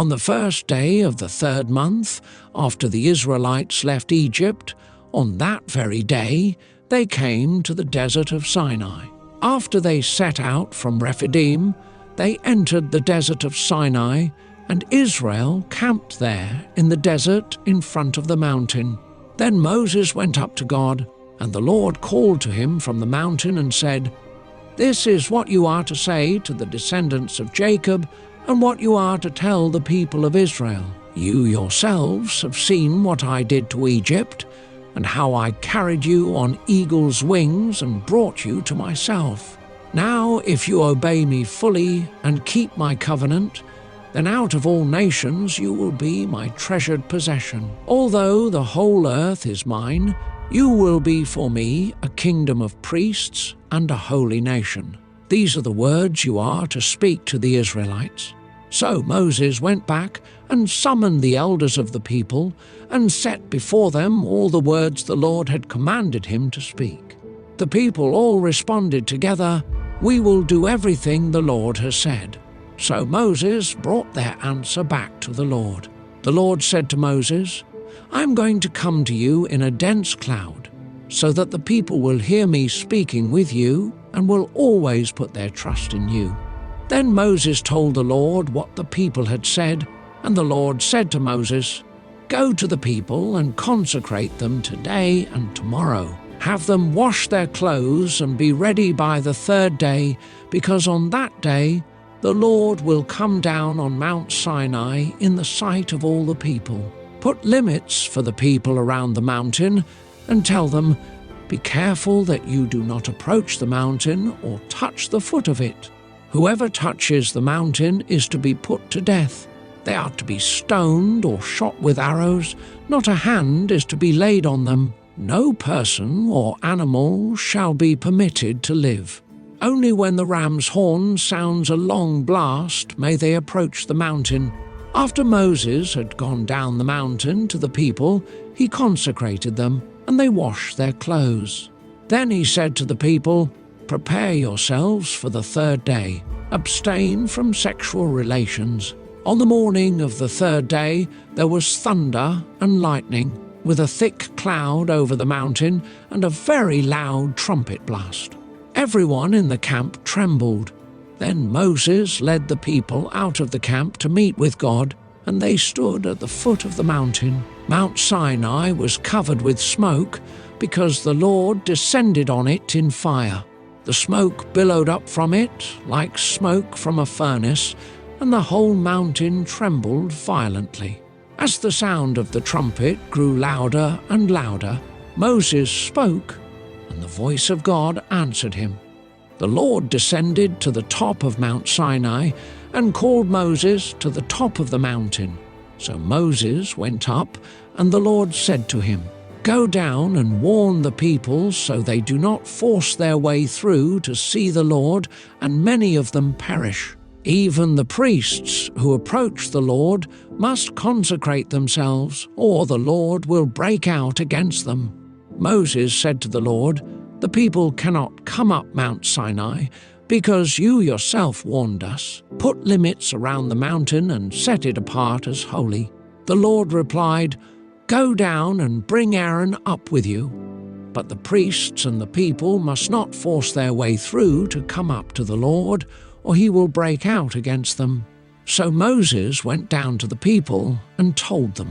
On the first day of the 3rd month, after the Israelites left Egypt, on that very day they came to the desert of Sinai. After they set out from Rephidim, they entered the desert of Sinai, and Israel camped there in the desert in front of the mountain. Then Moses went up to God, and the Lord called to him from the mountain and said, "This is what you are to say to the descendants of Jacob, and what you are to tell the people of Israel. You yourselves have seen what I did to Egypt, and how I carried you on eagle's wings and brought you to myself. Now, if you obey me fully and keep my covenant, then out of all nations you will be my treasured possession. Although the whole earth is mine, you will be for me a kingdom of priests and a holy nation. These are the words you are to speak to the Israelites." So Moses went back and summoned the elders of the people and set before them all the words the Lord had commanded him to speak. The people all responded together, "We will do everything the Lord has said." So Moses brought their answer back to the Lord. The Lord said to Moses, "I am going to come to you in a dense cloud, so that the people will hear me speaking with you and will always put their trust in you." Then Moses told the Lord what the people had said, and the Lord said to Moses, "Go to the people and consecrate them today and tomorrow. Have them wash their clothes and be ready by the 3rd day, because on that day the Lord will come down on Mount Sinai in the sight of all the people. Put limits for the people around the mountain and tell them, 'Be careful that you do not approach the mountain or touch the foot of it. Whoever touches the mountain is to be put to death. They are to be stoned or shot with arrows. Not a hand is to be laid on them. No person or animal shall be permitted to live. Only when the ram's horn sounds a long blast may they approach the mountain." After Moses had gone down the mountain to the people, he consecrated them, and they washed their clothes. Then he said to the people, "Prepare yourselves for the 3rd day. Abstain from sexual relations." On the morning of the 3rd day there was thunder and lightning, with a thick cloud over the mountain and a very loud trumpet blast. Everyone in the camp trembled. Then Moses led the people out of the camp to meet with God, and they stood at the foot of the mountain. Mount Sinai was covered with smoke, because the Lord descended on it in fire. The smoke billowed up from it like smoke from a furnace, and the whole mountain trembled violently. As the sound of the trumpet grew louder and louder, Moses spoke, and the voice of God answered him. The Lord descended to the top of Mount Sinai and called Moses to the top of the mountain. So Moses went up, and the Lord said to him, "Go down and warn the people so they do not force their way through to see the Lord, and many of them perish. Even the priests who approach the Lord must consecrate themselves, or the Lord will break out against them." Moses said to the Lord, "The people cannot come up Mount Sinai, because you yourself warned us. Put limits around the mountain and set it apart as holy." The Lord replied, "Go down and bring Aaron up with you. But the priests and the people must not force their way through to come up to the Lord, or he will break out against them." So Moses went down to the people and told them.